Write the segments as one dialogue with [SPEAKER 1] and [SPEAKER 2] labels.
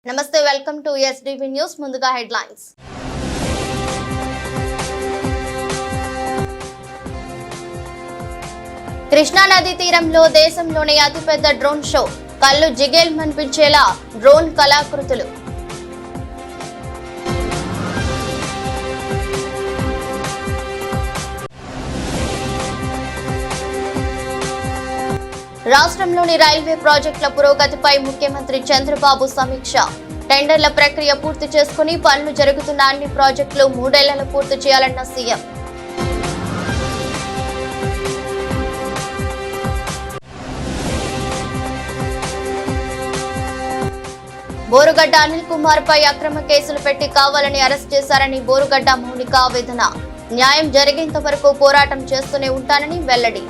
[SPEAKER 1] నమస్తే, welcome to SDV news. ముందుగా headlines. Krishna నదీ తీరంలో దేశంలోనే అతిపెద్ద డ్రోన్ షో, కళ్ళు జిగేల్మనిపించేలా డ్రోన్ కళాకృతులు. రాష్ట్రంలోని రైల్వే ప్రాజెక్టుల పురోగతిపై ముఖ్యమంత్రి చంద్రబాబు సమీక్ష. టెండర్ల ప్రక్రియ పూర్తి చేసుకుని పనులు జరుగుతున్న అన్ని ప్రాజెక్టులు 3 ఏళ్లలో పూర్తి చేయాలన్న సీఎం. బోరుగడ్డ అనిల్ కుమార్ పై అక్రమ కేసులు పెట్టి కావాలని అరెస్ట్ చేశారని బోరుగడ్డ మౌనిక ఆవేదన. న్యాయం జరిగేంత వరకు పోరాటం చేస్తూనే ఉంటానని వెల్లడి.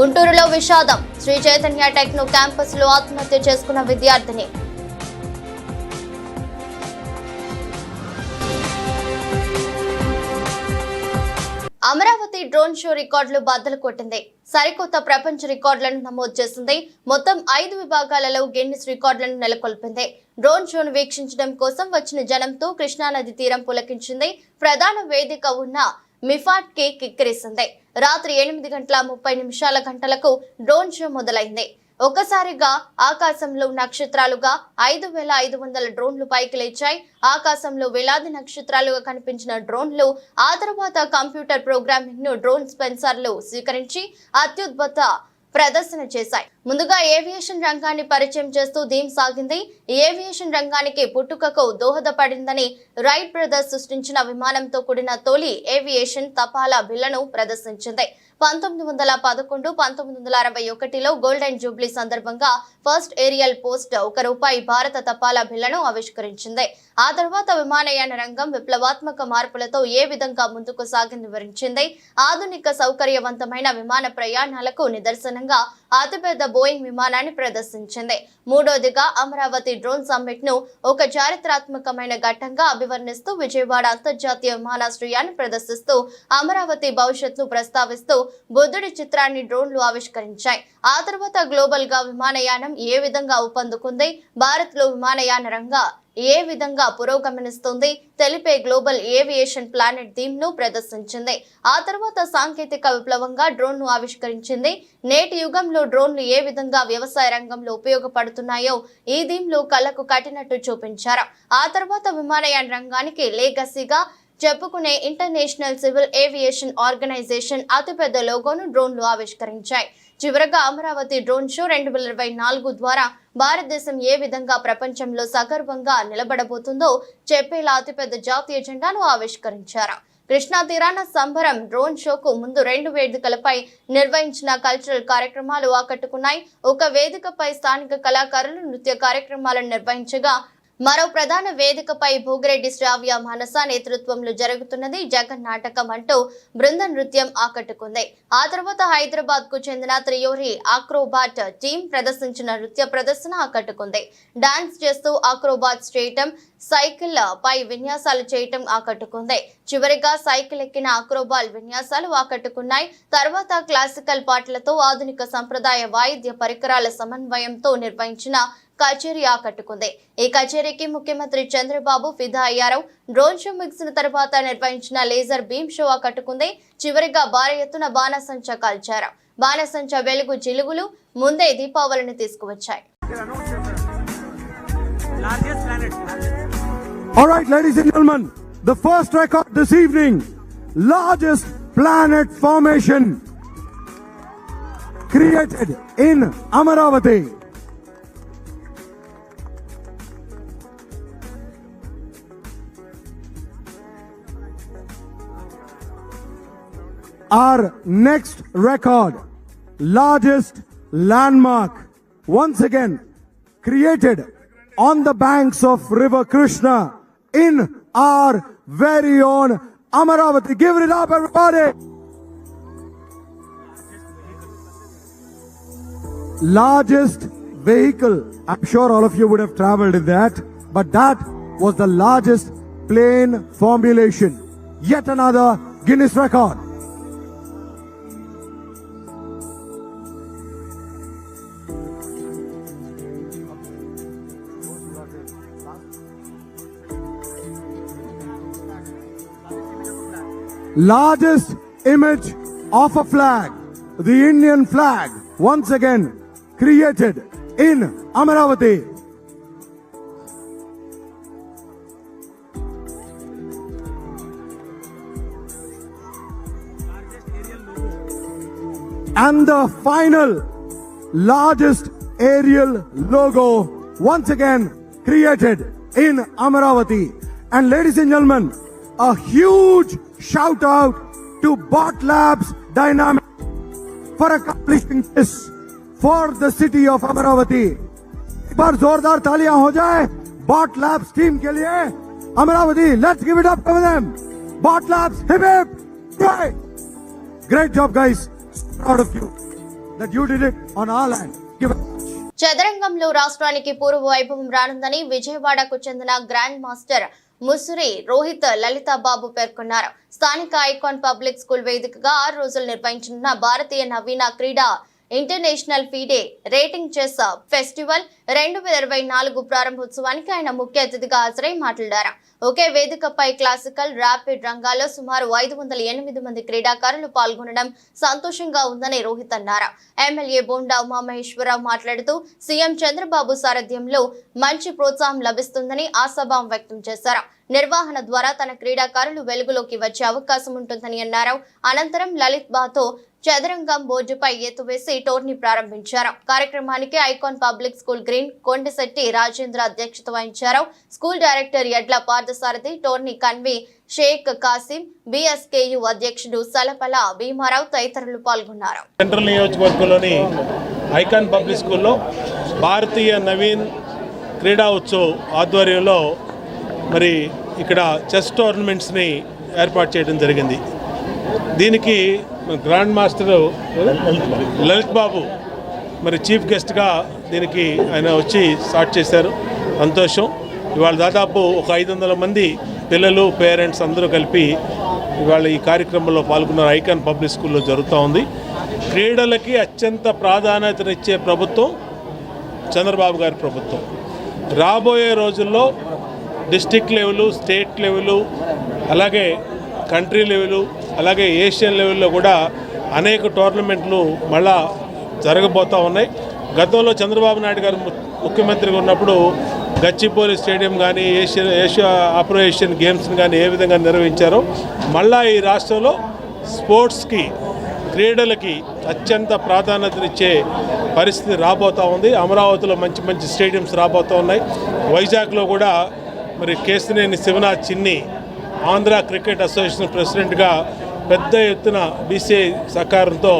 [SPEAKER 1] గుంటూరులో విషాదం. శ్రీ చైతన్య టెక్నో క్యాంపస్ లో ఆత్మహత్య చేసుకున్న విద్యార్థిని. అమరావతి డ్రోన్ షో రికార్డులు బద్దలు కొట్టింది. సరికొత్త ప్రపంచ రికార్డులను నమోదు చేసింది. మొత్తం 5 విభాగాలలో గిన్నిస్ రికార్డులను నెలకొల్పింది. డ్రోన్ షోను వీక్షించడం కోసం వచ్చిన జనంతో కృష్ణానది తీరం పులకించింది. ప్రధాన వేదిక ఉన్న మిఫాట్ కి కిక్కిరిసింది. రాత్రి 8:30 డ్రోన్ షో మొదలైంది. ఒక్కసారిగా ఆకాశంలో నక్షత్రాలుగా 5500 డ్రోన్లు పైకి లేచాయి. ఆకాశంలో వేలాది నక్షత్రాలుగా కనిపించిన డ్రోన్లు ఆ తర్వాత కంప్యూటర్ ప్రోగ్రామింగ్ ను డ్రోన్ సెన్సార్లు స్వీకరించి అత్యద్భుత ప్రదర్శన చేశాయి. ముందుగా ఏవియేషన్ రంగాన్ని పరిచయం చేస్తూ థీమ్ సాగింది. ఏవియేషన్ రంగానికి పుట్టుకకు దోహదపడిందని రైట్ బ్రదర్స్ సృష్టించిన విమానంతో కూడిన తొలి ఏవియేషన్ తపాలా బిళ్లను ప్రదర్శించింది. 1911, 1961లో గోల్డెన్ జూబ్లీ సందర్భంగా ఫస్ట్ ఏరియల్ పోస్ట్ ₹1 భారత తపాలా బిళ్లను ఆవిష్కరించింది. ఆ తర్వాత విమానయాన రంగం విప్లవాత్మక మార్పులతో ఏ విధంగా ముందుకు సాగింది వివరించింది. ఆధునిక సౌకర్యవంతమైన విమాన ప్రయాణాలకు నిదర్శనంగా అతిపెద్ద బోయింగ్ విమానాన్ని ప్రదర్శించింది. మూడోదిగా అమరావతి డ్రోన్ సమ్మిట్ ను ఒక చారిత్రాత్మకమైన ఘట్టంగా అభివర్ణిస్తూ విజయవాడ అంతర్జాతీయ విమానాశ్రయాన్ని ప్రదర్శిస్తూ అమరావతి భవిష్యత్తును ప్రస్తావిస్తూ బుద్ధుడి చిత్రాన్ని డ్రోన్లు ఆవిష్కరించాయి. ఆ తర్వాత గ్లోబల్ గా విమానయానం ఏ విధంగా ఊపందుకుంది, భారత్ లో విమానయాన రంగం ఏ విధంగా పురోగమనిస్తుంది తెలిపే గ్లోబల్ ఏవియేషన్ ప్లానెట్ థీమ్ ను ప్రదర్శించింది. ఆ తర్వాత సాంకేతిక విప్లవంగా డ్రోన్ ను ఆవిష్కరించింది. నేటి యుగంలో డ్రోన్లు ఏ విధంగా వ్యవసాయ రంగంలో ఉపయోగపడుతున్నాయో ఈ థీమ్ లో కళ్ళకు కట్టినట్టు చూపించారు. ఆ తర్వాత విమానయాన రంగానికి లేగసీగా చెప్పుకునే ఇంటర్నేషనల్ సివిల్ ఏవియేషన్ ఆర్గనైజేషన్ అతిపెద్ద లోగోను డ్రోన్లు ఆవిష్కరించాయి. చివరగా అమరావతి డ్రోన్ షో 2024 ద్వారా భారతదేశం ఏ విధంగా ప్రపంచంలో సగర్వంగా నిలబడబోతుందో చెప్పేలా అతిపెద్ద జాతీయ జెండాను ఆవిష్కరించారు. కృష్ణా తీరాన సంబరం డ్రోన్ షోకు ముందు 2 వేదికలపై నిర్వహించిన కల్చరల్ కార్యక్రమాలు ఆకట్టుకున్నాయి. ఒక వేదికపై స్థానిక కళాకారులు నృత్య కార్యక్రమాలను నిర్వహించగా మరో ప్రధాన వేదికపై భోగిరెడ్డి శ్రావ్య మానస నేతృత్వంలో జరుగుతున్నది జగన్ నాటకం అంటూ బృంద నృత్యం ఆకట్టుకుంది. ఆ తర్వాత హైదరాబాద్ కు చెందిన త్రియోరి ఆక్రోబాట్ టీం ప్రదర్శించిన నృత్య ప్రదర్శన ఆకట్టుకుంది. డాన్స్ చేస్తూ ఆక్రోబాట్ చేయటం, సైకిల్ పై విన్యాసాలు చేయటం ఆకట్టుకుంది. చివరిగా సైకిల్ ఎక్కిన ఆక్రోబాల్ విన్యాసాలు ఆకట్టుకున్నాయి. తర్వాత క్లాసికల్ పాటలతో ఆధునిక సంప్రదాయ వాయిద్య పరికరాల సమన్వయంతో నిర్వహించిన కచేరీ ఆకట్టుకుంది. ఈ కచేరీకి ముఖ్యమంత్రి చంద్రబాబు ఫిదా అయ్యారు. డ్రోన్ షో ముగిసిన తర్వాత నిర్వహించిన లేజర్ బీమ్ షో ఆకట్టుకుంది. చివరిగా భారీ ఎత్తున బాణసంచ కాల్చారు. బాణసంచ వెలుగు జిలుగులు ముందే దీపావళిని తీసుకువచ్చాయి.
[SPEAKER 2] All right, ladies and gentlemen, the first record this evening, largest planet formation created in Amaravati. Our next record, largest landmark, once again created on the banks of River Krishna in our very own Amaravati. Give it up, everybody. Largest vehicle. I'm sure all of you would have traveled in that, but that was the largest plane formulation. Yet another Guinness record. Largest image of a flag, the Indian flag, once again created in Amaravati. And the final largest aerial logo, once again created in Amaravati. And ladies and gentlemen, a huge shout out to Bot Labs Dynamics for accomplishing this for the city of Amaravati. एक बार जोरदार तालियां हो जाए Bot Labs team के लिए. Amaravati, let's give it up for them. Bot Labs, hip hip, right. Great job, guys. Proud of you that you did it on our land. Give it.
[SPEAKER 1] చదరంగంలో రాష్ట్రానికి పూర్వ వైభవం రానుందని విజయవాడకు చెందిన గ్రాండ్ మాస్టర్ ముసురి రోహిత్ లలితాబాబు పేర్కొన్నారు. స్థానిక icon Public school వేదికగా 6 రోజులు నిర్వహించనున్న భారతీయ నవీన క్రీడా ఇంటర్నేషనల్ ఫీడే రేటింగ్ చెస్ ఫెస్టివల్ 2024 ప్రారంభోత్సవానికి ఆయన ముఖ్య అతిథిగా హాజరై మాట్లాడారు. ఒకే వేదికపై క్లాసికల్, ర్యాపిడ్ రంగాల్లో సుమారు 508 మంది క్రీడాకారులు పాల్గొనడం సంతోషంగా ఉందని రోహిత్ అన్నారు. ఎమ్మెల్యే బోండా ఉమామహేశ్వరరావు మాట్లాడుతూ సీఎం చంద్రబాబు సారథ్యంలో మంచి ప్రోత్సాహం లభిస్తుందని ఆశాభావం వ్యక్తం చేశారు. నిర్వహణ ద్వారా తన క్రీడాకారులు వెలుగులోకి వచ్చే అవకాశం ఉంటుందని అన్నారు. అనంతరం లలిత్ బాతో చదరంగం బోర్డుపై ఎత్తువేసి టోర్నీ ప్రారంభించారు. కార్యక్రమానికి Icon Public School Green Kondasetti Rajendra అధ్యక్షత వహించారు. School director Edla Parthasarathi, tourney కన్వీ షేక్ కాసిం, బిఎస్కేయు అధ్యక్షుడు సలపల భీమారావు తదితరులు పాల్గొన్నారు.
[SPEAKER 3] సెంట్రల్ నియోజకవర్గంలోని ఐకాన్ పబ్లిక్ స్కూల్లో భారతీయ నవీన్ క్రీడా ఉత్సవ్ ఆధ్వర్యంలో మరి ఇక్కడ చెస్ టోర్నమెంట్స్ని ఏర్పాటు చేయడం జరిగింది. దీనికి గ్రాండ్ మాస్టర్ లలిత్ బాబు మరి చీఫ్ గెస్ట్గా దీనికి ఆయన వచ్చి స్టార్ట్ చేశారు. సంతోషం. ఇవాళ దాదాపు ఒక 500 మంది పిల్లలు, పేరెంట్స్ అందరూ కలిపి ఇవాళ ఈ కార్యక్రమంలో పాల్గొన్నారు. ఐకాన్ పబ్లిక్ స్కూల్లో జరుగుతూ ఉంది. క్రీడలకి అత్యంత ప్రాధాన్యతనిచ్చే ప్రభుత్వం చంద్రబాబు గారి ప్రభుత్వం. రాబోయే రోజుల్లో డిస్ట్రిక్ట్ లెవెలు, స్టేట్ లెవెలు, అలాగే కంట్రీ లెవెలు, అలాగే ఏషియన్ లెవెల్లో కూడా అనేక టోర్నమెంట్లు మళ్ళా జరగబోతూ ఉన్నాయి. గతంలో చంద్రబాబు నాయుడు గారు ముఖ్యమంత్రిగా ఉన్నప్పుడు గచ్చిబౌలి స్టేడియం కానీ ఏషియా ఆఫ్రో ఏషియన్ గేమ్స్ని కానీ ఏ విధంగా నిర్వహించారో మళ్ళా ఈ రాష్ట్రంలో స్పోర్ట్స్కి, క్రీడలకి అత్యంత ప్రాధాన్యతనిచ్చే పరిస్థితి రాబోతూ ఉంది. అమరావతిలో మంచి మంచి స్టేడియంస్ రాబోతూ ఉన్నాయి. వైజాగ్లో కూడా మరి కేశినేని శివనాథ్ చిన్ని ఆంధ్ర క్రికెట్ అసోసియేషన్ ప్రెసిడెంట్గా పెద్ద ఎత్తున బీసీఐ సహకారంతో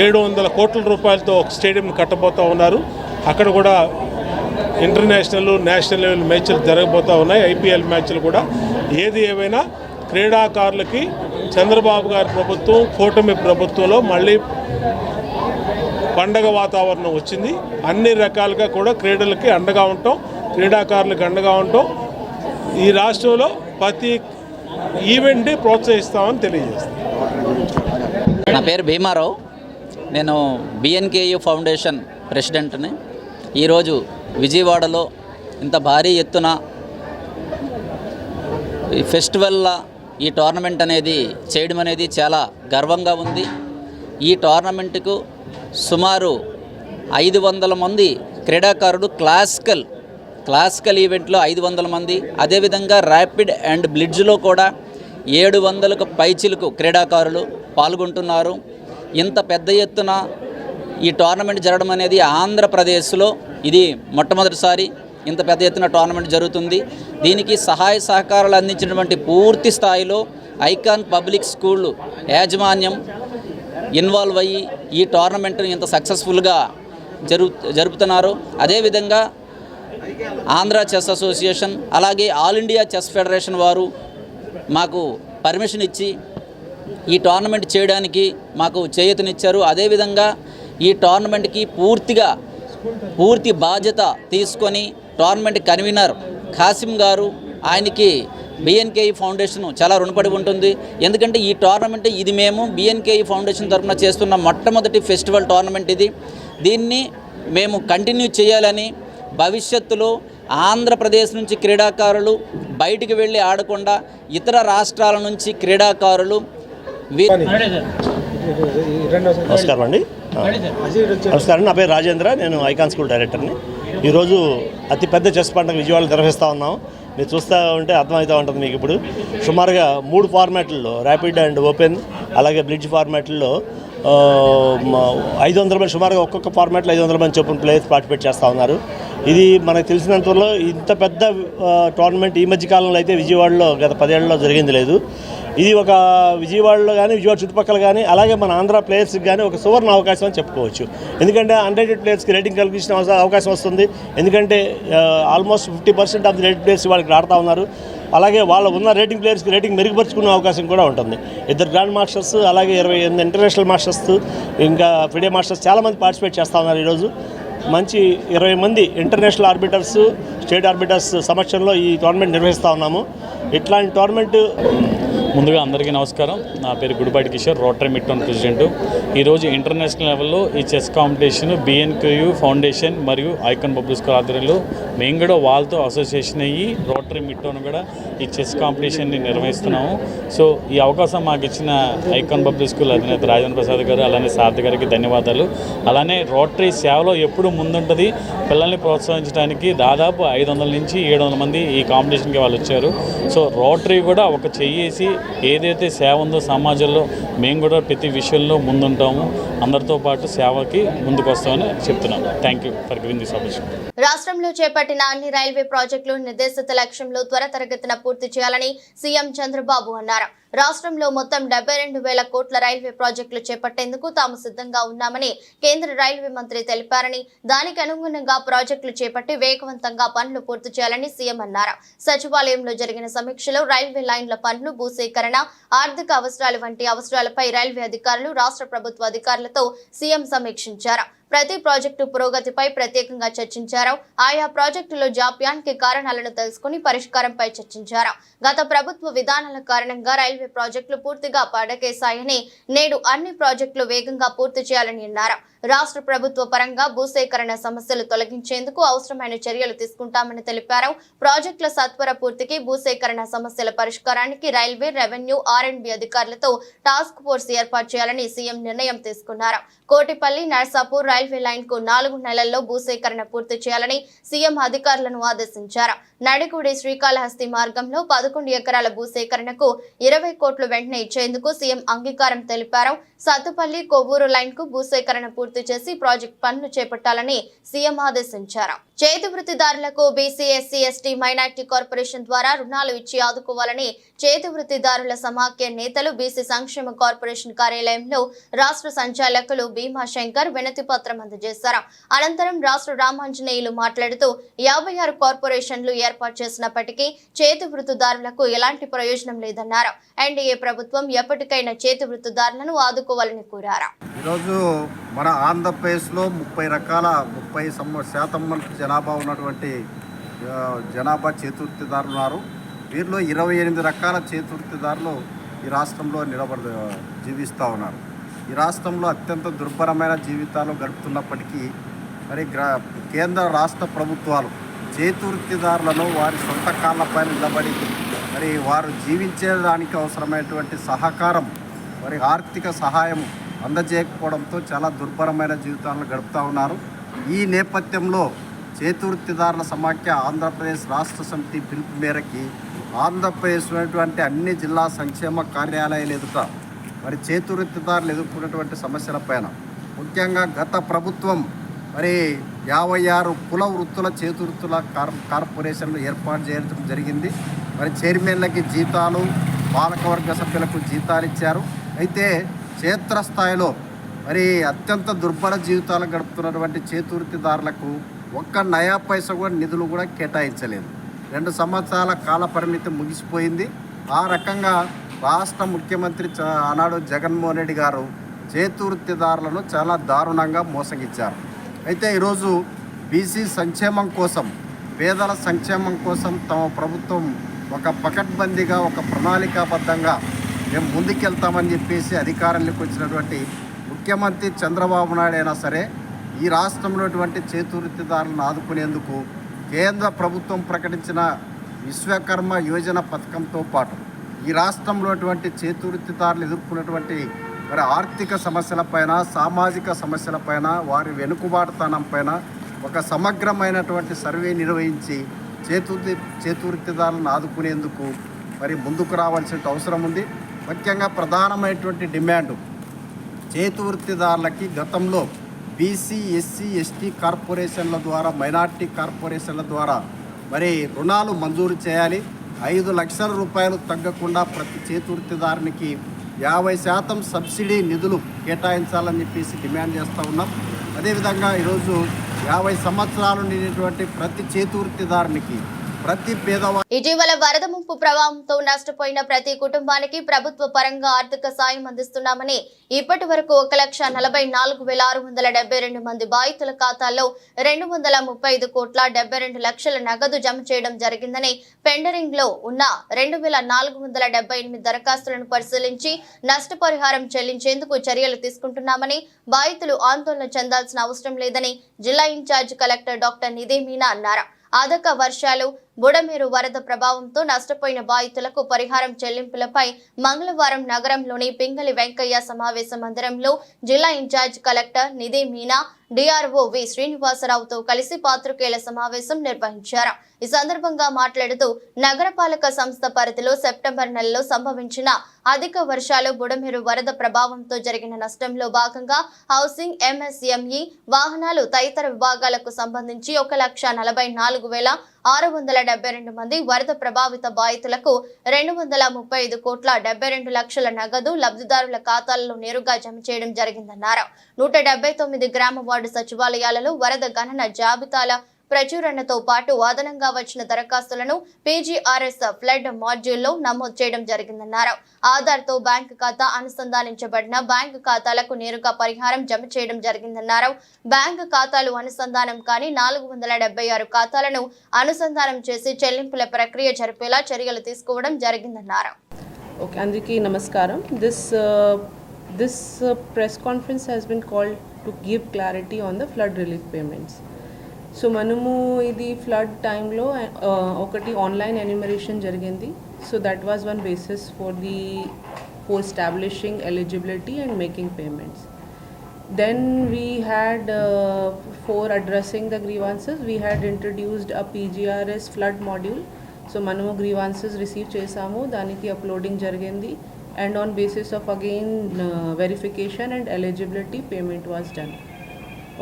[SPEAKER 3] 700 కోట్ల రూపాయలతో ఒక స్టేడియంని కట్టబోతూ ఉన్నారు. అక్కడ కూడా ఇంటర్నేషనల్, నేషనల్ లెవెల్ మ్యాచ్లు జరగబోతూ ఉన్నాయి. ఐపీఎల్ మ్యాచ్లు కూడా. ఏది ఏమైనా క్రీడాకారులకి చంద్రబాబు గారి ప్రభుత్వం, కూటమి ప్రభుత్వంలో మళ్ళీ పండగ వాతావరణం వచ్చింది. అన్ని రకాలుగా కూడా క్రీడలకి అండగా ఉంటాం, క్రీడాకారులకు అండగా ఉంటాం. ఈ రాష్ట్రంలో ప్రతి ఈవెంట్ని ప్రోత్సహిస్తామని తెలియజేస్తాం.
[SPEAKER 4] నా పేరు భీమారావు. నేను బిఎన్కేయు ఫౌండేషన్ ప్రెసిడెంట్ని. ఈరోజు విజయవాడలో ఇంత భారీ ఎత్తున ఈ ఫెస్టివల్లా ఈ టోర్నమెంట్ అనేది చేయడం అనేది చాలా గర్వంగా ఉంది. ఈ టోర్నమెంటుకు సుమారు 500 మంది క్రీడాకారులు క్లాసికల్ ఈవెంట్లో 500 మంది, అదేవిధంగా ర్యాపిడ్ అండ్ బ్లిడ్జ్లో కూడా 700కు పైచిలకు క్రీడాకారులు పాల్గొంటున్నారు. ఇంత పెద్ద ఎత్తున ఈ టోర్నమెంట్ జరగడం అనేది ఆంధ్రప్రదేశ్లో ఇది మొట్టమొదటిసారి ఇంత పెద్ద ఎత్తున టోర్నమెంట్ జరుగుతుంది. దీనికి సహాయ సహకారాలు అందించినటువంటి పూర్తి స్థాయిలో ఐకాన్ పబ్లిక్ స్కూల్ యాజమాన్యం ఇన్వాల్వ్ అయ్యి ఈ టోర్నమెంట్ని ఇంత సక్సెస్ఫుల్గా జరుపుతున్నారు. అదేవిధంగా ఆంధ్ర చెస్ అసోసియేషన్ అలాగే ఆల్ ఇండియా చెస్ ఫెడరేషన్ వారు మాకు పర్మిషన్ ఇచ్చి ఈ టోర్నమెంట్ చేయడానికి మాకు చేయూతనిచ్చారు. అదేవిధంగా ఈ టోర్నమెంట్కి పూర్తి బాధ్యత తీసుకొని టోర్నమెంట్ కన్వీనర్ ఖాసిం గారు, ఆయనకి బిఎన్కేఈ ఫౌండేషన్ చాలా రుణపడి ఉంటుంది. ఎందుకంటే ఈ టోర్నమెంట్ ఇది మేము బిఎన్కేఈ ఫౌండేషన్ తరఫున చేస్తున్న మొట్టమొదటి ఫెస్టివల్ టోర్నమెంట్ ఇది. దీన్ని మేము కంటిన్యూ చేయాలని, భవిష్యత్తులో ఆంధ్రప్రదేశ్ నుంచి క్రీడాకారులు బయటికి వెళ్ళి ఆడకుండా ఇతర రాష్ట్రాల నుంచి క్రీడాకారులు
[SPEAKER 5] నమస్కారం అండి. నమస్కారం, నా పేరు రాజేంద్ర, నేను ఐకాన్ స్కూల్ డైరెక్టర్ని. ఈరోజు అతిపెద్ద చెస్ పండుగ విజయవాడలో నిర్వహిస్తూ ఉన్నాం. మీరు చూస్తూ ఉంటే అర్థమవుతూ ఉంటుంది మీకు. ఇప్పుడు సుమారుగా 3 ఫార్మాట్లలో ర్యాపిడ్ అండ్ ఓపెన్ అలాగే బ్రిడ్జ్ ఫార్మాట్లలో 500 మంది, సుమారుగా ఒక్కొక్క ఫార్మాట్లో 500 మంది చొప్పున ప్లేయర్స్ పార్టిసిపేట్ చేస్తూ ఉన్నారు. ఇది మనకు తెలిసినంతలో ఇంత పెద్ద టోర్నమెంట్ ఈ మధ్య కాలంలో అయితే విజయవాడలో గత 10 ఏళ్లలో జరిగింది లేదు. ఇది ఒక విజయవాడలో కానీ విజయవాడ చుట్టుపక్కల కానీ అలాగే మన ఆంధ్ర ప్లేయర్స్కి కానీ ఒక సువర్ణ అవకాశం అని చెప్పుకోవచ్చు. ఎందుకంటే అన్రేటెడ్ ప్లేయర్స్కి రేటింగ్ కల్పించిన అవకాశం వస్తుంది. ఎందుకంటే almost 50% of the rated players వాళ్ళకి ఆడుతూ ఉన్నారు. అలాగే వాళ్ళ ఉన్న రేటింగ్ ప్లేయర్స్కి రేటింగ్ మెరుగుపరుచుకునే అవకాశం కూడా ఉంటుంది. 2 గ్రాండ్ మాస్టర్స్ అలాగే 28 ఇంటర్నేషనల్ మాస్టర్స్ ఇంకా ఫిడే మాస్టర్స్ చాలామంది పార్టిసిపేట్ చేస్తూ ఉన్నారు. ఈరోజు మంచి 20 మంది ఇంటర్నేషనల్ ఆర్బిటర్స్, స్టేట్ ఆర్బిటర్స్ సమక్షంలో ఈ టోర్నమెంట్ నిర్వహిస్తూ ఉన్నాము. ఇట్లాంటి టోర్నమెంట్
[SPEAKER 6] ముందుగా అందరికీ నమస్కారం. నా పేరు Gudipati Kishore, rotary mid town president. ఈరోజు ఇంటర్నేషనల్ లెవెల్లో ఈ చెస్ కాంపిటీషన్ బిఎన్కేయూ ఫౌండేషన్ మరియు ఐకాన్ పబ్లిక్ స్కూల్ ఆధ్వర్యంలో మేము కూడా వాళ్ళతో అసోసియేషన్ అయ్యి రోటరీ మిడ్ టౌన్ కూడా ఈ చెస్ కాంపిటీషన్ని నిర్వహిస్తున్నాము. సో ఈ అవకాశం మాకు ఇచ్చిన ఐకాన్ పబ్లిక్ స్కూల్ అధినేత రాజేంద్ర ప్రసాద్ గారు అలానే సారథి గారికి ధన్యవాదాలు. అలానే రోటరీ సేవలో ఎప్పుడు ముందుంటుంది. పిల్లల్ని ప్రోత్సహించడానికి దాదాపు 500 నుంచి 700 మంది ఈ కాంపిటీషన్కి వాళ్ళు వచ్చారు. సో రోటరీ కూడా ఒక చెయ్యేసి ఏదైతే సేవ ఉందో సమాజంలో మేము కూడా ప్రతి విషయంలో ముందుంటాము, అందరితో పాటు సేవకి ముందుకు వస్తామని చెప్తున్నాము. Thank you for giving this opportunity.
[SPEAKER 1] రాష్ట్రంలో చేపట్టిన అన్ని రైల్వే ప్రాజెక్టులు నిర్దేశిత లక్ష్యంలో త్వరితగతిన పూర్తి చేయాలని సీఎం చంద్రబాబు అన్నారు. రాష్ట్రంలో మొత్తం 72,000 కోట్ల రైల్వే ప్రాజెక్టులు చేపట్టేందుకు తాము సిద్ధంగా ఉన్నామని కేంద్ర రైల్వే మంత్రి తెలిపారని, దానికి అనుగుణంగా ప్రాజెక్టులు చేపట్టి వేగవంతంగా పనులు పూర్తి చేయాలని సీఎం అన్నారు. సచివాలయంలో జరిగిన సమీక్షలో రైల్వే లైన్ల పనులు, భూసేకరణ, ఆర్థిక అవసరాలు వంటి అవసరాలపై రైల్వే అధికారులు, రాష్ట్ర ప్రభుత్వ అధికారులతో సీఎం సమీక్షించారు. ప్రతి ప్రాజెక్టు పురోగతిపై ప్రత్యేకంగా చర్చించారు. ఆయా ప్రాజెక్టులో జాప్యానికి కారణాలను తెలుసుకుని పరిష్కారంపై చర్చించారు. గత ప్రభుత్వ విధానాల కారణంగా రైల్వే ప్రాజెక్టులు పూర్తిగా పడకేశాయని, నేడు అన్ని ప్రాజెక్టులు వేగంగా పూర్తి చేయాలని అన్నారు. రాష్ట్ర ప్రభుత్వ పరంగా భూసేకరణ సమస్యలు తొలగించేందుకు అవసరమైన చర్యలు తీసుకుంటామని తెలిపారు. ప్రాజెక్టుల సత్వర పూర్తికి, భూసేకరణ సమస్యల పరిష్కారానికి రైల్వే, రెవెన్యూ, R&B అధికారులతో టాస్క్ ఫోర్స్ ఏర్పాటు చేయాలని సీఎం నిర్ణయం తీసుకున్నారు. కోటిపల్లి, నర్సాపూర్ రైల్వే లైన్ కు 4 నెలల్లో భూసేకరణ పూర్తి చేయాలని సీఎం అధికారులను ఆదేశించారు. నడిగుడి శ్రీకాళహస్తి మార్గంలో 11 ఎకరాల భూసేకరణకు 20 కోట్లు వెంటనే ఇచ్చేందుకు సీఎం అంగీకారం తెలిపారు. సత్తుపల్లి, కొవ్వూరు లైన్ కు భూసేకరణ పూర్తి చేసి ప్రాజెక్ట్ పనులు చేపట్టాలని సీఎం ఆదేశించారు. చేతి వృత్తిదారులకు BC, SC, ST, minority corporation ద్వారా రుణాలు ఇచ్చి ఆదుకోవాలని చేతి వృత్తిదారుల సమాఖ్య నేతలు బీసీ సంక్షేమ కార్పొరేషన్ కార్యాలయంలో రాష్ట్ర సంచాలకులు భీమా శంకర్ వినతి పత్రం అందజేశారు. అనంతరం రాష్ట్ర రామాంజనేయులు మాట్లాడుతూ 56 కార్పొరేషన్లు ఏర్పాటు చేసినప్పటికీ చేతి వృత్తిదారులకు ఎలాంటి ప్రయోజనం లేదన్నారు. ఎన్డీఏ ప్రభుత్వం ఎప్పటికైనా చేతి వృత్తిదారులను ఆదుకోవాలని కోరారు.
[SPEAKER 7] ఈరోజు మన ఆంధ్రప్రదేశ్లో 30% మంది జనాభా ఉన్నటువంటి జనాభా చేతివృత్తిదారులు ఉన్నారు. వీరిలో 28 రకాల చేతివృత్తిదారులు ఈ రాష్ట్రంలో జీవిస్తూ ఉన్నారు. ఈ రాష్ట్రంలో అత్యంత దుర్భరమైన జీవితాలు గడుపుతున్నప్పటికీ మరి కేంద్ర రాష్ట్ర ప్రభుత్వాలు చేతివృత్తిదారులను వారి సొంత కాళ్ళపైన నిలబడి మరి వారు జీవించేదానికి అవసరమైనటువంటి సహకారం, మరి ఆర్థిక సహాయం అందజేయకపోవడంతో చాలా దుర్భరమైన జీవితాలను గడుపుతూ ఉన్నారు. ఈ నేపథ్యంలో చేతివృత్తిదారుల సమాఖ్య ఆంధ్రప్రదేశ్ రాష్ట్ర సమితి పిలుపు మేరకి ఆంధ్రప్రదేశ్ ఉన్నటువంటి అన్ని జిల్లా సంక్షేమ కార్యాలయాలు ఎదుట మరి చేతివృత్తిదారులు ఎదుర్కొన్నటువంటి సమస్యలపైన, ముఖ్యంగా గత ప్రభుత్వం మరి 56 కుల వృత్తుల చేతివృత్తుల కార్పొరేషన్లు ఏర్పాటు చేయడం జరిగింది. మరి చైర్మన్లకి జీతాలు, పాలకవర్గ సభ్యులకు జీతాలు ఇచ్చారు. అయితే క్షేత్రస్థాయిలో మరి అత్యంత దుర్భర జీవితాలు గడుపుతున్నటువంటి చేతివృత్తిదారులకు ఒక్క నయా పైసా కూడా నిధులు కూడా కేటాయించలేదు. 2 సంవత్సరాల కాల పరిమితి ముగిసిపోయింది. ఆ రకంగా రాష్ట్ర ముఖ్యమంత్రి ఆనాడు జగన్మోహన్ రెడ్డి గారు చేతివృత్తిదారులను చాలా దారుణంగా మోసగించారు. అయితే ఈరోజు బీసీ సంక్షేమం కోసం, పేదల సంక్షేమం కోసం తమ ప్రభుత్వం ఒక పకడ్బందీగా, ఒక ప్రణాళికాబద్ధంగా మేము ముందుకెళ్తామని చెప్పేసి అధికారంలోకి వచ్చినటువంటి ముఖ్యమంత్రి చంద్రబాబు నాయుడు అయినా సరే ఈ రాష్ట్రంలో చేతివృత్తిదారులను ఆదుకునేందుకు కేంద్ర ప్రభుత్వం ప్రకటించిన విశ్వకర్మ యోజన పథకంతో పాటు ఈ రాష్ట్రంలో చేతివృత్తిదారులు ఎదుర్కొన్నటువంటి మరి ఆర్థిక సమస్యలపైన, సామాజిక సమస్యలపైన, వారి వెనుకబాటుతనంపైన ఒక సమగ్రమైనటువంటి సర్వే నిర్వహించి చేతివృత్తిదారులను ఆదుకునేందుకు మరి ముందుకు రావాల్సిన అవసరం ఉంది. ముఖ్యంగా ప్రధానమైనటువంటి డిమాండ్ చేతివృత్తిదారులకి గతంలో బీసీ, ఎస్సీ, ఎస్టీ కార్పొరేషన్ల ద్వారా, మైనార్టీ కార్పొరేషన్ల ద్వారా మరి రుణాలు మంజూరు చేయాలి. 5 లక్షల రూపాయలు తగ్గకుండా ప్రతి చేతివృత్తిదారునికి 50% సబ్సిడీ నిధులు కేటాయించాలని చెప్పేసి డిమాండ్ చేస్తూ ఉన్నాం. అదేవిధంగా ఈరోజు 50 సంవత్సరాలు నిండినటువంటి ప్రతి చేతివృత్తిదారునికి, ప్రతి పేదవాడు
[SPEAKER 1] ఇటీవల వరద ముంపు ప్రభావంతో నష్టపోయిన ప్రతి కుటుంబానికి ప్రభుత్వ పరంగా ఆర్థిక సాయం అందిస్తున్నామని ఇప్పటి వరకు 1,44,672 మంది బాధితుల ఖాతాల్లో 235 కోట్ల 72 లక్షల నగదు జమ చేయడం జరిగిందని, పెండరింగ్ లో ఉన్న 2,478 దరఖాస్తులను పరిశీలించి నష్టపరిహారం చెల్లించేందుకు చర్యలు తీసుకుంటున్నామని, బాధితులు ఆందోళన చెందాల్సిన అవసరం లేదని జిల్లా ఇన్ఛార్జ్ కలెక్టర్ డాక్టర్ నిధి మీనా అన్నారు. అధిక వర్షాలు, బుడమేరు వరద ప్రభావంతో నష్టపోయిన బాధితులకు పరిహారం చెల్లింపులపై మంగళవారం నగరంలోని పింగళి వెంకయ్య సమావేశ మందిరంలో జిల్లా ఇన్ఛార్జ్ కలెక్టర్ నిధి మీనా, డిఆర్ఓ వి శ్రీనివాసరావుతో కలిసి పాత్రికేయుల సమావేశం నిర్వహించారు. ఈ సందర్భంగా మాట్లాడుతూ నగరపాలక సంస్థ పరిధిలో సెప్టెంబర్ నెలలో సంభవించిన అధిక వర్షాలు, బుడమేరు వరద ప్రభావంతో జరిగిన నష్టంలో భాగంగా హౌసింగ్, ఎంఎస్ఎంఈ, వాహనాలు తదితర విభాగాలకు సంబంధించి 1,44,672 మంది వరద ప్రభావిత బాధితులకు 235 కోట్ల 72 లక్షల నగదు లబ్ధిదారుల ఖాతాలలో నేరుగా జమ చేయడం జరిగిందన్నారు. 179 గ్రామ వార్డు సచివాలయాలలో వరద గణన జాబితాల ప్రచురణతో పాటు అదనంగా వచ్చిన దరఖాస్తులను పీజీఆర్ఎస్ ఫ్లడ్ మాడ్యూల్లో నమోదు చేయడం జరిగిందన్నారు. ఆధార్తో బ్యాంకు ఖాతా అనుసంధానించబడిన బ్యాంకు ఖాతాలకు నేరుగా పరిహారం జమ చేయడం జరిగిందన్నారు. బ్యాంకు ఖాతాలు అనుసంధానం కాని 476 ఖాతాలను అనుసంధానం చేసి చెల్లింపుల ప్రక్రియ జరిపేలా చర్యలు తీసుకోవడం జరిగిందన్నారు.
[SPEAKER 8] Okay, Andriki Namaskaram. This press conference has been called to give clarity on the flood relief payments. So మనము ఇది ఫ్లడ్ టైంలో ఒకటి ఆన్లైన్ ఎన్యూమరేషన్ జరిగింది. So that was one basis for establishing eligibility and making payments. Then we had, for addressing the grievances, we had introduced a PGRS flood module. So మనము grievances receive చేసాము, దానికి uploading జరిగింది, and on basis of again verification and eligibility payment was done.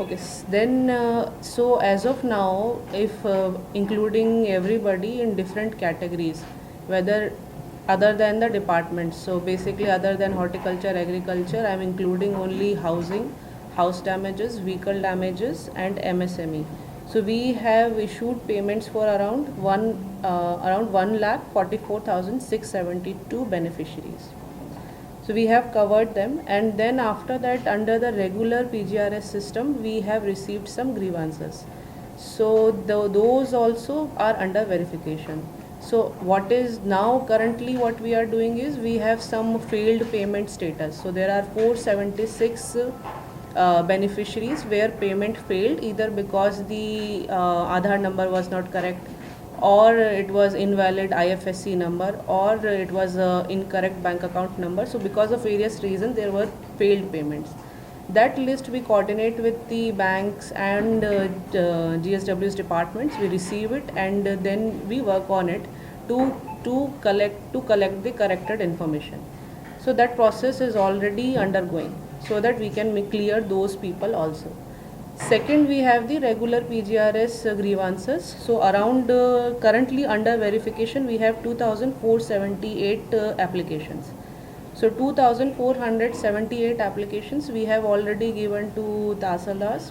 [SPEAKER 8] Okay, then so as of now, if including everybody in different categories, whether other than the departments, so basically other than horticulture, agriculture, I'm including only housing, house damages, vehicle damages and MSME. So we have issued payments for around 1,44,672 beneficiaries. So we have covered them, and then after that, under the regular PGRS system, we have received some grievances. So those also are under verification. So what is now currently what we are doing is we have some failed payment status. So there are 476 beneficiaries where payment failed, either because the Aadhaar number was not correct, or it was invalid IFSC number, or it was incorrect bank account number. So because of various reasons there were failed payments. That list we coordinate with the banks and GSW's departments. We receive it and then we work on it to collect the corrected information. So that process is already undergoing so that we can clear those people also. Second, we have the regular PGRS grievances. So around currently under verification we have 2,478 applications. So 2,478 applications we have already given to Tahsildars.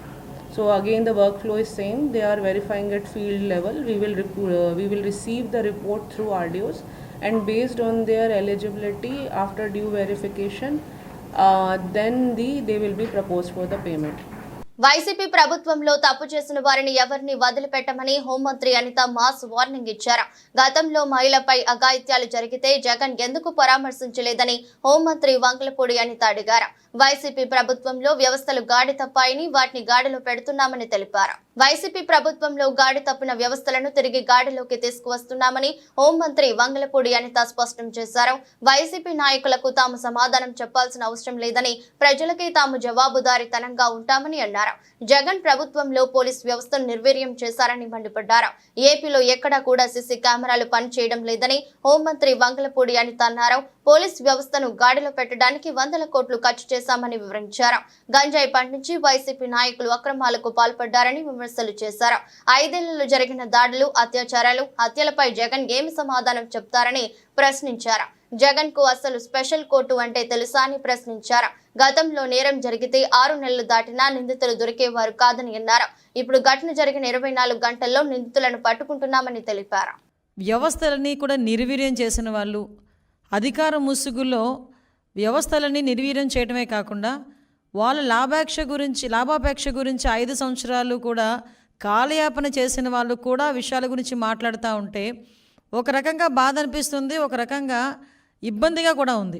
[SPEAKER 8] So again the workflow is same. They are verifying at field level. We will receive the report through RDOs, and based on their eligibility after due verification, then they will be proposed for the payment.
[SPEAKER 1] YCP ప్రభుత్వంలో తప్పు చేసిన వారిని ఎవరిని వదిలిపెట్టమని హోంమంత్రి Anitha mass warning ఇచ్చారు. గతంలో మహిళపై అఘాయిత్యాలు జరిగితే జగన్ ఎందుకు పరామర్శించలేదని హోంమంత్రి వంగలపూడి అనిత అడిగారు. వైసీపీ ప్రభుత్వంలో వ్యవస్థలు గాడి తప్పాయని వాటిని గాడిలో పెడుతున్నామని తెలిపారు. వైసీపీ ప్రభుత్వంలో గాడి తప్పిన వ్యవస్థలను తిరిగి గాడిలోకి తీసుకువస్తున్నామని హోంమంత్రి వంగలపూడి అనిత స్పష్టం చేశారు. వైసీపీ నాయకులకు తాము సమాధానం చెప్పాల్సిన అవసరం లేదని, ప్రజలకి తాము జవాబుదారీతనంగా ఉంటామని అన్నారు. జగన్ ప్రభుత్వంలో పోలీస్ వ్యవస్థను నిర్వీర్యం చేశారని మండిపడ్డారు. ఏపీలో ఎక్కడా కూడా సీసీ కెమెరాలు పనిచేయడం లేదని హోంమంత్రి వంగలపూడి అనిత అన్నారు. పోలీస్ వ్యవస్థను గాడిలో పెట్టడానికి 100 కోట్లు ఖర్చు చేశామని వివరించారు. గంజాయి పండించి వైసీపీ నాయకులు అక్రమాలకు పాల్పడ్డారని విమర్శలు చేశారు. 5 ఏళ్లలో జరిగిన దాడులు, అత్యాచారాలు, హత్యలపై జగన్ ఏమి సమాధానం చెప్తారని ప్రశ్నించారు. జగన్ కు అసలు స్పెషల్ కోర్టు అంటే తెలుసా అని ప్రశ్నించారు. గతంలో నేరం జరిగితే 6 నెలలు దాటినా నిందితులు దొరికేవారు కాదని అన్నారు. ఇప్పుడు ఘటన జరిగిన 24 గంటల్లో నిందితులను పట్టుకుంటున్నామని తెలిపారు.
[SPEAKER 9] వ్యవస్థలని కూడా నిర్వీర్యం చేసిన వాళ్ళు, అధికార ముసుగులో వ్యవస్థలని నిర్వీర్యం చేయడమే కాకుండా వాళ్ళ లాభాపేక్ష గురించి 5 సంవత్సరాలు కూడా కాలయాపన చేసిన వాళ్ళు కూడా విషయాల గురించి మాట్లాడుతూ ఉంటే ఒక రకంగా బాధ అనిపిస్తుంది, ఒక రకంగా ఇబ్బందిగా కూడా ఉంది.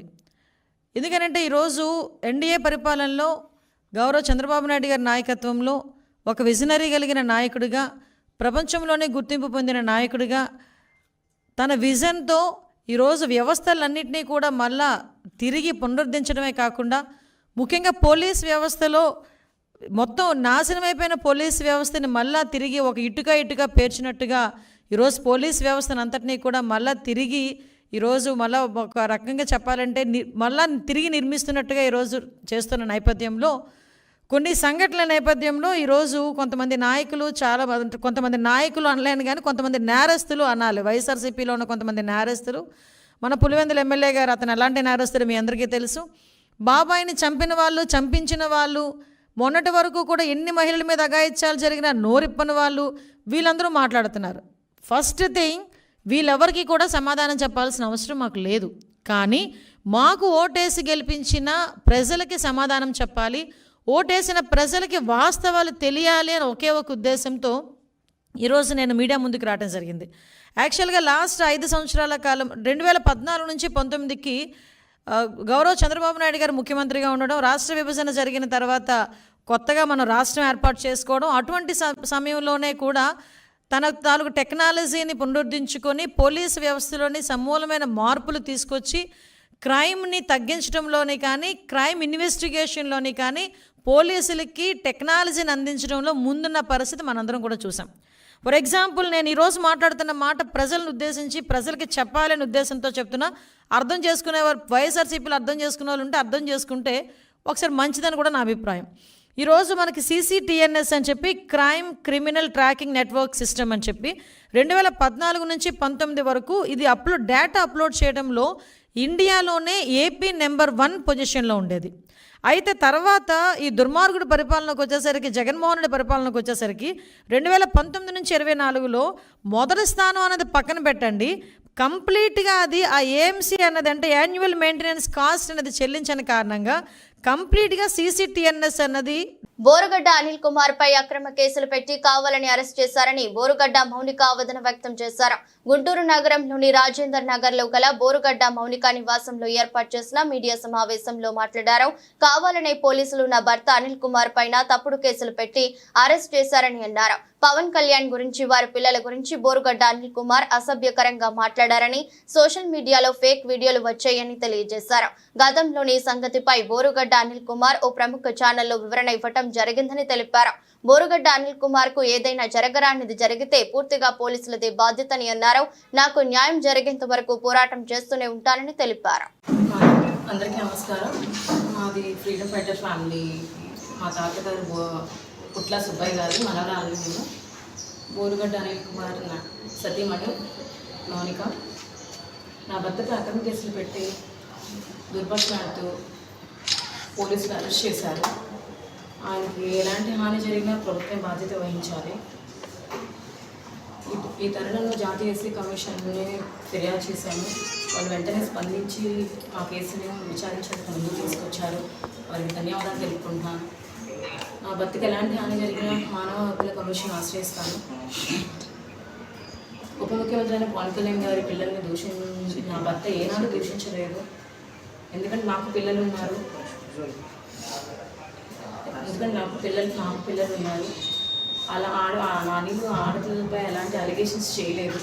[SPEAKER 9] ఎందుకనంటే ఈరోజు ఎన్డీఏ పరిపాలనలో గౌరవ చంద్రబాబు నాయుడు గారి నాయకత్వంలో ఒక విజనరీ కలిగిన నాయకుడిగా, ప్రపంచంలోనే గుర్తింపు పొందిన నాయకుడిగా తన విజన్తో ఈరోజు వ్యవస్థలన్నింటినీ కూడా మళ్ళా తిరిగి పునరుద్ధరించడమే కాకుండా ముఖ్యంగా పోలీస్ వ్యవస్థలో మొత్తం నాశనమైపోయిన పోలీస్ వ్యవస్థని మళ్ళా తిరిగి ఒక ఇటుక పేర్చినట్టుగా ఈరోజు పోలీస్ వ్యవస్థను అంతటినీ కూడా మళ్ళా తిరిగి ఈరోజు మళ్ళా ఒక రకంగా చెప్పాలంటే మళ్ళా తిరిగి నిర్మిస్తున్నట్టుగా ఈరోజు చేస్తున్న నేపథ్యంలో, కొన్ని సంఘటనల నేపథ్యంలో ఈరోజు కొంతమంది నాయకులు అనలేను కానీ కొంతమంది నేరస్తులు అనాలి. వైఎస్ఆర్సీపీలో ఉన్న కొంతమంది నేరస్తులు, మన పులివెందుల ఎమ్మెల్యే గారు అతను ఎలాంటి నేరస్తులు మీ అందరికీ తెలుసు. బాబాయిని చంపిన వాళ్ళు, చంపించిన వాళ్ళు, మొన్నటి వరకు కూడా ఎన్ని మహిళల మీద అఘాయిత్యాలు జరిగినా నోరిప్పని వాళ్ళు, వీళ్ళందరూ మాట్లాడుతున్నారు. ఫస్ట్ థింగ్, వీళ్ళెవరికి కూడా సమాధానం చెప్పాల్సిన అవసరం మాకు లేదు. కానీ మాకు ఓటేసి గెలిపించిన ప్రజలకి సమాధానం చెప్పాలి, ఓటేసిన ప్రజలకి వాస్తవాలు తెలియాలి అని ఒకే ఒక ఉద్దేశంతో ఈరోజు నేను మీడియా ముందుకు రావడం జరిగింది. యాక్చువల్గా లాస్ట్ 5 సంవత్సరాల కాలం 2014 నుంచి 19కి గౌరవ చంద్రబాబు నాయుడు గారు ముఖ్యమంత్రిగా ఉండడం, రాష్ట్ర విభజన జరిగిన తర్వాత కొత్తగా మనం రాష్ట్రం ఏర్పాటు చేసుకోవడం, అటువంటి సమయంలోనే కూడా తన తాలూకు టెక్నాలజీని పునరుద్ధరించుకొని పోలీసు వ్యవస్థలోని సమూలమైన మార్పులు తీసుకొచ్చి క్రైమ్ని తగ్గించడంలోని కానీ, క్రైమ్ ఇన్వెస్టిగేషన్లోని కానీ పోలీసులకి టెక్నాలజీని అందించడంలో ముందున్న పరిస్థితి మనందరం కూడా చూసాం. ఫర్ ఎగ్జాంపుల్, నేను ఈరోజు మాట్లాడుతున్న మాట ప్రజలను ఉద్దేశించి ప్రజలకి చెప్పాలనే ఉద్దేశంతో చెప్తున్నా. అర్థం చేసుకునేవారు వైఎస్ఆర్సీపీలు అర్థం చేసుకునే వాళ్ళు ఉంటే అర్థం చేసుకుంటే ఒకసారి మంచిదని కూడా నా అభిప్రాయం. ఈరోజు మనకి CCTNS అని చెప్పి క్రిమినల్ ట్రాకింగ్ నెట్వర్క్ సిస్టమ్ అని చెప్పి 2014 నుంచి 19 వరకు ఇది డేటా అప్లోడ్ చేయడంలో ఇండియాలోనే ఏపీ నెంబర్ 1 పొజిషన్లో ఉండేది. అయితే తర్వాత ఈ దుర్మార్గుడి పరిపాలనకు వచ్చేసరికి, జగన్మోహన్ రెడ్డి పరిపాలనకు వచ్చేసరికి 2019 నుంచి 24లో మొదటి స్థానం అనేది పక్కన పెట్టండి, కంప్లీట్గా అది ఆ AMC అన్నది అంటే యాన్యువల్ మెయింటెనెన్స్ కాస్ట్ అనేది చెల్లించని కారణంగా కంప్లీట్గా CCTNS అన్నది.
[SPEAKER 1] బోరుగడ్డ అనిల్ కుమార్ పై అక్రమ కేసులు పెట్టి కావాలని అరెస్ట్ చేశారని బోరుగడ్డ మౌనిక ఆవేదన వ్యక్తం చేశారు. గుంటూరు నగరంలోని రాజేందర్ నగర్ లో గల బోరుగడ్డ మౌనిక నివాసంలో ఏర్పాటు చేసిన మీడియా సమావేశంలో మాట్లాడారు. కావాలనే పోలీసులు నా భర్త అనిల్ కుమార్ పైన తప్పుడు కేసులు పెట్టి అరెస్ట్ చేశారని అన్నారు. పవన్ కళ్యాణ్ గురించి, వారి పిల్లల గురించి బోరుగడ్డ అనిల్ కుమార్ అసభ్యకరంగా మాట్లాడారని, సోషల్ మీడియాలో ఫేక్ వీడియోలు వచ్చాయని తెలియజేశారు. గతంలోని సంగతిపై బోరుగడ్డ అనిల్ కుమార్ ఓ ప్రముఖ ఛానల్లో వివరణ ఇవ్వటం జరిగిందని తెలిపారు. బోరుగడ్డ అనిల్ కుమార్ కు ఏదైనా జరగరానిది జరిగితే పూర్తిగా పోలీసులదే బాధ్యతని అన్నారు. నాకు న్యాయం జరిగేంత వరకు పోరాటం చేస్తూనే ఉంటానని తెలిపారు.
[SPEAKER 10] అందరికీ నమస్కారం. మాది ఫ్రీడమ్ ఫైటర్ ఫ్యామిలీ. మా తాతగారు పుట్ల సుబ్బయ్య గారు, మనవరాలు నేను. బోరుగడ్డ అనిల్ కుమార్ సతీమణి మౌనిక. నా భర్తపై అక్రమ కేసులు పెట్టి దుర్భాషలాడుతూ పోలీసులు అరెస్ట్ చేశారు. ఆయనకి ఎలాంటి హాని జరిగినా ప్రభుత్వం బాధ్యత వహించాలి. ఈ తరుణంలో జాతీయ ఎస్సీ కమిషన్ని ఫిర్యాదు చేశాము. వాళ్ళు వెంటనే స్పందించి ఆ కేసుని విచారించడానికి ముందుకు తీసుకొచ్చారు. వారికి ధన్యవాదాలు తెలుపుకుంటున్నాను. నా భర్తకి ఎలాంటి హాని జరిగినా మానవ హక్కుల కమిషన్ ఆశ్రయిస్తాను. ఉప ముఖ్యమంత్రి అయిన పవన్ కళ్యాణ్ గారి పిల్లల్ని దూషించి నా భర్త ఏనాడు దూషించలేదు. ఎందుకంటే నాకు పిల్లలు ఉన్నారు. నాకు పిల్లలు ఉన్నారు. అలా ఆడపిల్లలపై ఎలాంటి అలిగేషన్స్ చేయలేదు.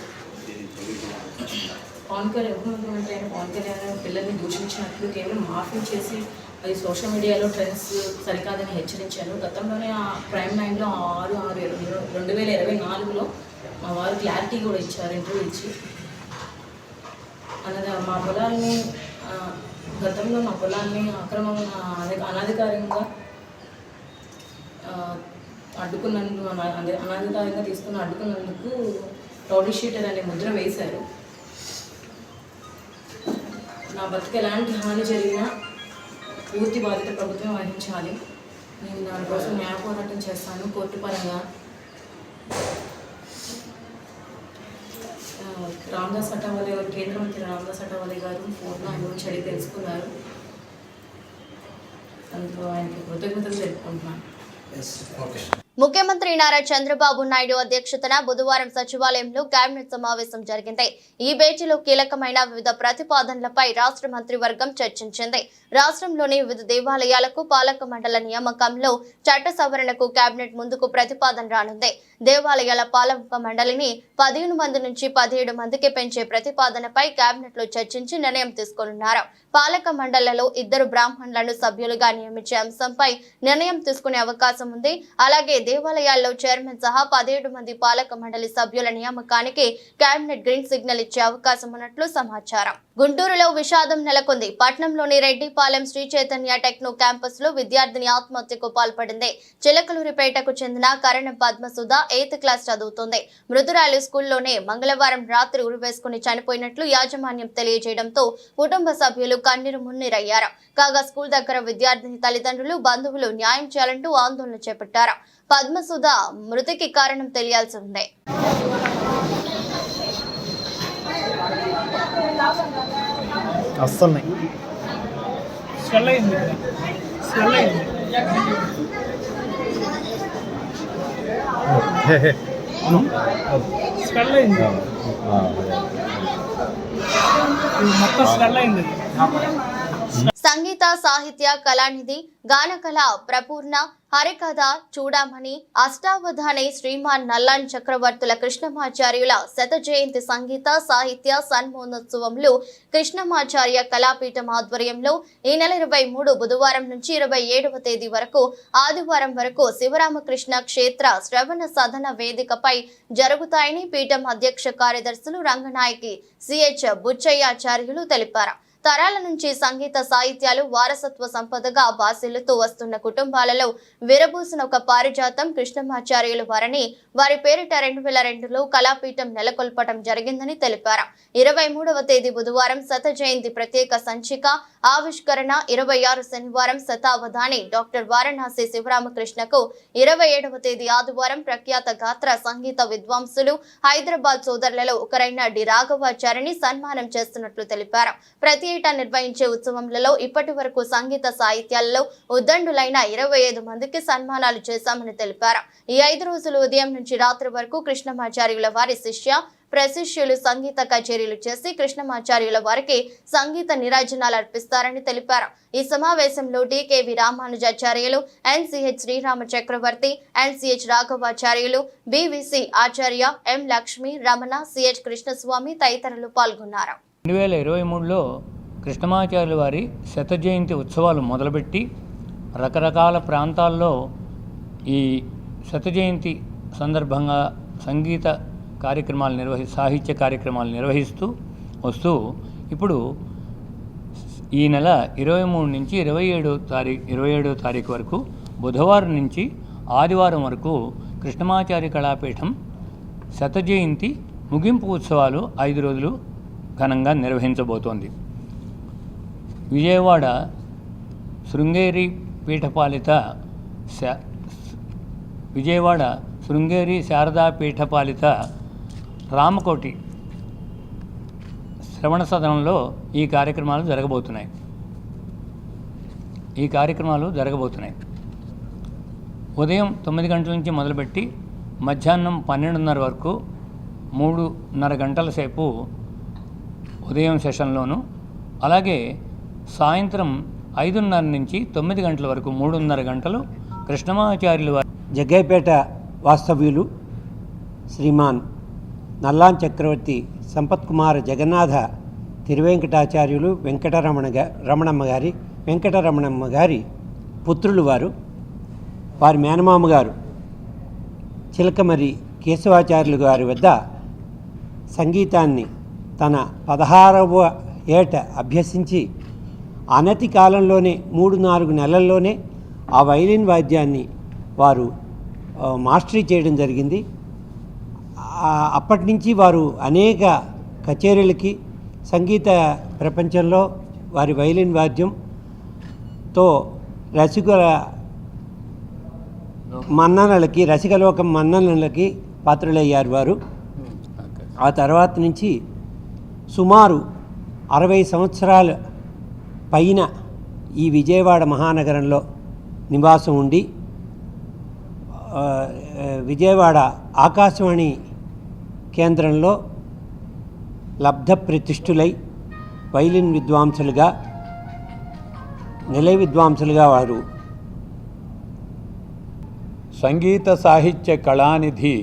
[SPEAKER 10] పవన్ కళ్యాణ్ ఉప ముఖ్యమంత్రి అయిన పవన్ కళ్యాణ్ పిల్లల్ని దూషించినట్లు కేవలం మార్ఫింగ్ చేసి అది సోషల్ మీడియాలో ట్రెండ్స్ సరికాదని హెచ్చరించాను. గతంలోనే ఆ ప్రైమ్ 9లో 6/6/2024లో మా వారు క్లారిటీ కూడా ఇచ్చారు, ఇంటర్వ్యూ ఇచ్చి. మా పొలాల్ని గతంలో మా పొలాల్ని అక్రమంగా అనాధికారికంగా అడ్డుకున్నందుకు అనాధికారంగా తీసుకుని అడ్డుకున్నందుకు రౌడీ షీటర్ అనే ముద్ర వేశారు. నా బతుకు ఎలాంటి హాని జరిగినా పూర్తి బాధ్యత ప్రభుత్వం వహించాలి. నేను దానికోసం న్యాయ పోరాటం చేస్తాను. కోర్టు పరంగా రామదాస్ అఠావలే గారు, కేంద్ర మంత్రి రామదాస్ అఠావలే గారు ఫోన్లో ఆయన గురించి అడిగి తెలుసుకున్నారు. అందులో ఆయనకి కృతజ్ఞతలు తెలుపుకుంటున్నాను.
[SPEAKER 1] ముఖ్యమంత్రి నారా చంద్రబాబు నాయుడు అధ్యక్షతన బుధవారం సచివాలయంలో కేబినెట్ సమావేశం జరిగింది. ఈ భేటీలో కీలకమైన వివిధ ప్రతిపాదనలపై రాష్ట్ర మంత్రివర్గం చర్చించింది. రాష్ట్రంలోని వివిధ దేవాలయాలకు పాలక మండల నియామకంలో చట్ట సవరణకు కేబినెట్ ముందుకు ప్రతిపాదన రానుంది. దేవాలయాల పాలక మండలిని 15 మంది నుంచి 17 మందికి పెంచే ప్రతిపాదనపై కేబినెట్ లో చర్చించి నిర్ణయం తీసుకోనున్నారు. పాలక మండళ్లలో 2 బ్రాహ్మణులను సభ్యులుగా నియమించే అంశంపై నిర్ణయం తీసుకునే అవకాశం ఉంది. అలాగే దేవాలయాల్లో చైర్మన్ సహా 17 మంది పాలక మండలి సభ్యుల నియామకానికి కేబినెట్ గ్రీన్ సిగ్నల్ ఇచ్చే అవకాశం ఉన్నట్లు సమాచారం. గుంటూరులో విషాదం నెలకొంది. పట్నంలోని రెడ్డిపాలెం శ్రీ చైతన్య టెక్నో క్యాంపస్ లో విద్యార్థిని ఆత్మహత్యకు పాల్పడింది. చిలకలూరిపేటకు చెందిన కరణం పద్మసుధ 8th క్లాస్ చదువుతోంది. మృతురాలి స్కూల్లోనే మంగళవారం రాత్రి ఉరివేసుకుని చనిపోయినట్లు యాజమాన్యం తెలియజేయడంతో కుటుంబ సభ్యులు కన్నీరు మున్నీరయ్యారు. కాగా స్కూల్ దగ్గర విద్యార్థిని తల్లిదండ్రులు, బంధువులు న్యాయం చేయాలంటూ ఆందోళన చేపట్టారు. పద్మసుధ మృతికి కారణం తెలియాల్సి ఉంది. సంగీత సాహిత్య కళానిధి గానకళ ప్రపూర్ణ హరికథ చూడమని అష్టావధాని శ్రీమాన్ నల్లాన్ చక్రవర్తుల కృష్ణమాచార్యుల శత జయంతి సంగీత సాహిత్య సన్మానోత్సవంలో కృష్ణమాచార్య కళాపీఠం ఆధ్వర్యంలో ఈ నెల 23 బుధవారం నుంచి 27వ తేదీ వరకు ఆదివారం వరకు శివరామకృష్ణ క్షేత్ర శ్రవణ సదన వేదికపై జరుగుతాయని పీఠం అధ్యక్ష కార్యదర్శులు రంగనాయకి సిహెచ్ బుచ్చయ్యాచార్యులు తెలిపారు. తరాల నుంచి సంగీత సాహిత్యాలు వారసత్వ సంపదగా బాసిల్లుతూ వస్తున్న కుటుంబాలలో విరబూసిన ఒక పారిజాతం కృష్ణమాచార్యులు వారని వారి పేరిట 2002లో కళాపీఠం నెలకొల్పడం జరిగిందని తెలిపారు. 23వ తేదీ బుధవారం శత జయంతి ప్రత్యేక సంచిక ఆవిష్కరణ, 26 శనివారం శతావధాని డాక్టర్ వారణాసి శివరామకృష్ణకు, 27వ తేదీ ఆదివారం ప్రఖ్యాత గాత్ర సంగీత విద్వాంసులు హైదరాబాద్ సోదరులలో ఒకరైన డి రాఘవాచార్యని సన్మానం చేస్తున్నట్లు తెలిపారు. ప్రతి ఏటా నిర్వహించే ఉత్సవంలో ఇప్పటి వరకు సంగీత సాహిత్యాలలో ఉద్దండులైన 25 మందికి సన్మానాలు చేశామని తెలిపారు. ఈ 5 రోజులు ఉదయం నుంచి రాత్రి వరకు కృష్ణమాచార్యుల వారి శిష్య ప్రశిష్యులు సంగీత కచేరీలు చేసి కృష్ణమాచార్యుల వారికి సంగీత నీరాజనాలు అర్పిస్తారని తెలిపారు. ఈ సమావేశంలో టికేవి రామానుజాచార్యులు, ఎన్సిహెచ్ శ్రీరామ చక్రవర్తి, ఎన్సిహెచ్ రాఘవాచార్యులు, బివిసి ఆచార్య, ఎం లక్ష్మి, రమణ, సిహెచ్ కృష్ణస్వామి తదితరులు పాల్గొన్నారు.
[SPEAKER 11] 2023లో కృష్ణమాచార్యుల వారి శత జయంతి ఉత్సవాలు మొదలుపెట్టి రకరకాల ప్రాంతాల్లో ఈ శత జయంతి సందర్భంగా సంగీత కార్యక్రమాలు సాహిత్య కార్యక్రమాలు నిర్వహిస్తూ వస్తూ ఇప్పుడు ఈ నెల 23 నుంచి 27వ తారీఖు వరకు బుధవారం నుంచి ఆదివారం వరకు కృష్ణమాచార్య కళాపీఠం శత జయంతి ముగింపు ఉత్సవాలు 5 రోజులు ఘనంగా నిర్వహించబోతోంది. విజయవాడ శృంగేరి పీఠపాలిత విజయవాడ శృంగేరి శారదా పీఠపాలిత రామకోటి శ్రవణ సదనంలో ఈ కార్యక్రమాలు జరగబోతున్నాయి. ఉదయం 9 గంటల నుంచి మొదలుపెట్టి మధ్యాహ్నం 12:30 వరకు 3.5 గంటల సేపు ఉదయం సెషన్లోను, అలాగే సాయంత్రం 5:30 నుంచి 9 గంటల వరకు 3.5 గంటలు కృష్ణమాచార్యుల వారి
[SPEAKER 12] జగ్గైపేట వాస్తవ్యులు శ్రీమాన్ నల్లాన్ చక్రవర్తి సంపత్ కుమార్ జగన్నాథ తిరువెంకటాచార్యులు వెంకటరమణమ్మ గారి పుత్రులు వారి మేనమామ గారు చిలకమరి కేశవాచార్యులు గారి వద్ద సంగీతాన్ని తన 16వ ఏట అభ్యసించి అనతి కాలంలోనే 3-4 నెలల్లోనే ఆ వైలిన్ వాద్యాన్ని వారు మాస్టరీ చేయడం జరిగింది. అప్పటి నుంచి వారు అనేక కచేరీలకి సంగీత ప్రపంచంలో వారి వైలిన్ వాద్యంతో రసికలోకం మన్ననలకి పాత్రలయ్యారు వారు. ఆ తర్వాత నుంచి సుమారు 60 సంవత్సరాల పైన ఈ విజయవాడ మహానగరంలో నివాసం ఉండి విజయవాడ ఆకాశవాణి కేంద్రంలో లబ్ధ ప్రతిష్ఠులై వైలిన్ విద్వాంసులుగా నిలయ విద్వాంసులుగా వారు
[SPEAKER 13] సంగీత సాహిత్య కళానిధి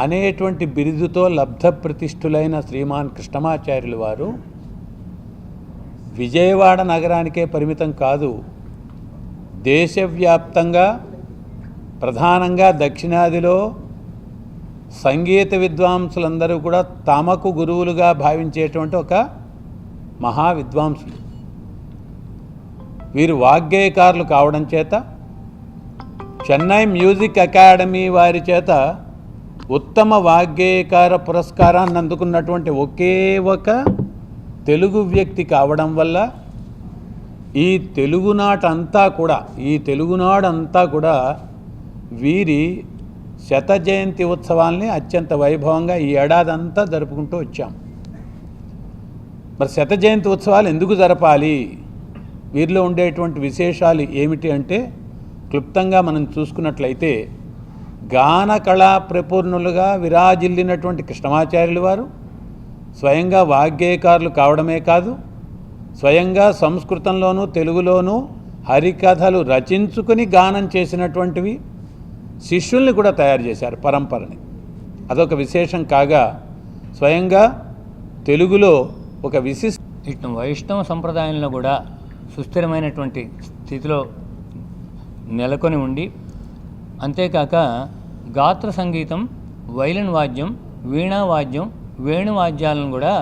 [SPEAKER 13] అనేటువంటి బిరుదుతో లబ్ధ ప్రతిష్ఠులైన శ్రీమాన్ కృష్ణమాచార్యులు వారు విజయవాడ నగరానికే పరిమితం కాదు, దేశవ్యాప్తంగా ప్రధానంగా దక్షిణాదిలో సంగీత విద్వాంసులందరూ కూడా తమకు గురువులుగా భావించేటువంటి ఒక మహా విద్వాంసులు. వీరు వాగ్గేయకారులు కావడం చేత చెన్నై మ్యూజిక్ అకాడమీ వారి చేత ఉత్తమ వాగ్గేయకార పురస్కారాన్ని అందుకున్నటువంటి ఒకే ఒక తెలుగు వ్యక్తి కావడం వల్ల ఈ తెలుగునాడంతా కూడా వీరి శత జయంతి ఉత్సవాల్ని అత్యంత వైభవంగా ఈ ఏడాదంతా జరుపుకుంటూ వచ్చాం. మరి శత జయంతి ఉత్సవాలు ఎందుకు జరపాలి, వీరిలో ఉండేటువంటి విశేషాలు ఏమిటి అంటే, క్లుప్తంగా మనం చూసుకున్నట్లయితే గాన కళా ప్రపూర్ణులుగా విరాజిల్లినటువంటి కృష్ణమాచార్యులు వారు స్వయంగా వాగ్గేయకారులు కావడమే కాదు, స్వయంగా సంస్కృతంలోనూ తెలుగులోనూ హరికథలు రచించుకుని గానం చేసినటువంటివి, శిష్యుల్ని కూడా తయారు చేశారు పరంపరని. అదొక విశేషం కాగా స్వయంగా తెలుగులో ఒక
[SPEAKER 11] వైష్ణవ సంప్రదాయంలో కూడా సుస్థిరమైనటువంటి స్థితిలో నెలకొని ఉండి, అంతేకాక గాత్ర సంగీతం, వైలిన్ వాద్యం, వీణా వాద్యం, వేణువాద్యాలను కూడా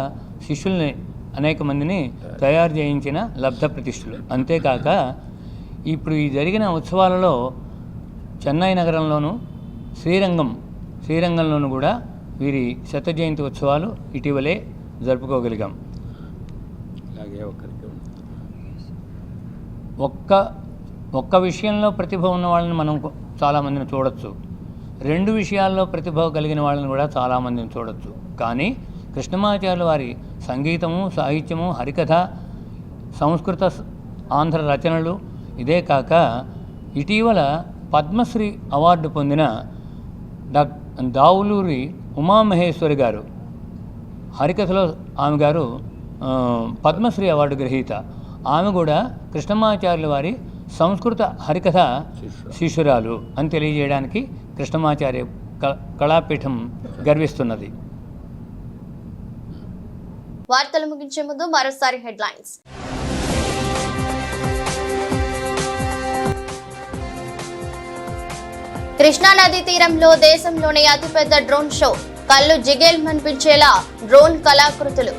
[SPEAKER 11] శిష్యుల్ని అనేక మందిని తయారు చేయించిన లబ్ధ ప్రతిష్ఠులు. అంతేకాక ఇప్పుడు ఈ జరిగిన ఉత్సవాలలో చెన్నై నగరంలోనూ శ్రీరంగంలోనూ కూడా వీరి శత జయంతి ఉత్సవాలు ఇటీవలే జరుపుకోగలిగాం.
[SPEAKER 13] అలాగే
[SPEAKER 11] ఒక్క విషయంలో ప్రతిభ ఉన్న వాళ్ళని మనం చాలామందిని చూడొచ్చు, 2 విషయాల్లో ప్రతిభ కలిగిన వాళ్ళని కూడా చాలామందిని చూడొచ్చు. కానీ కృష్ణమాచార్యుల వారి సంగీతము, సాహిత్యము, హరికథ, సంస్కృత ఆంధ్ర రచనలు, ఇదే కాక ఇటీవల పద్మశ్రీ అవార్డు పొందిన దావులూరి ఉమామహేశ్వరి గారు, హరికథలో ఆమె గారు పద్మశ్రీ అవార్డు గ్రహీత. ఆమె కూడా కృష్ణమాచార్యుల వారి సంస్కృత హరికథ శిష్యురాలు అని తెలియజేయడానికి కృష్ణమాచార్య కళాపీఠం గర్విస్తున్నది.
[SPEAKER 1] వార్తలు ముగించే ముందు మరోసారి హెడ్లైన్స్. కృష్ణానదీ తీరంలో దేశంలోనే అతిపెద్ద డ్రోన్ షో, కళ్ళు జిగేల్మనిపించేలా డ్రోన్ కళాకృతులు.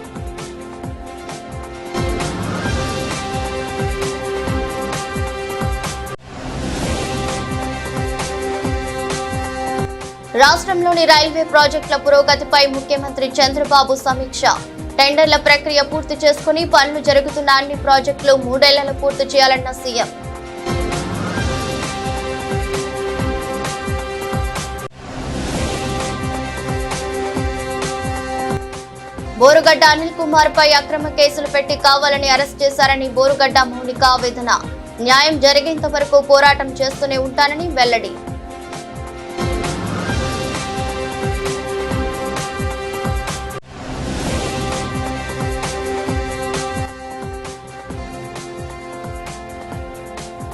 [SPEAKER 1] రాష్ట్రంలోని రైల్వే ప్రాజెక్టుల పురోగతిపై ముఖ్యమంత్రి చంద్రబాబు సమీక్ష, టెండర్ల ప్రక్రియ పూర్తి చేసుకుని పనులు జరుగుతున్న అన్ని ప్రాజెక్టులు 3 ఏళ్లలో పూర్తి చేయాలన్న సీఎం. బోరుగడ్డ అనిల్ కుమార్ పై అక్రమ కేసులు పెట్టి కావాలని అరెస్ట్ చేశారని బోరుగడ్డ మౌనిక ఆవేదన. న్యాయం జరిగేంత వరకు పోరాటం చేస్తూనే ఉంటానని వెల్లడి.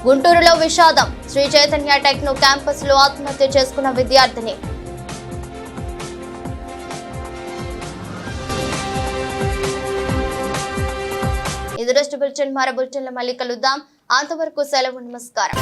[SPEAKER 1] గుంటూరులో విషాదం. శ్రీ చైతన్య టెక్నో క్యాంపస్ లో ఆత్మహత్య చేసుకున్న విద్యార్థిని. ఇది రెస్ట్ బులెటిన్. మరో బులెటిన్లో మళ్ళీ కలుద్దాం. అంతవరకు సెలవు. నమస్కారం.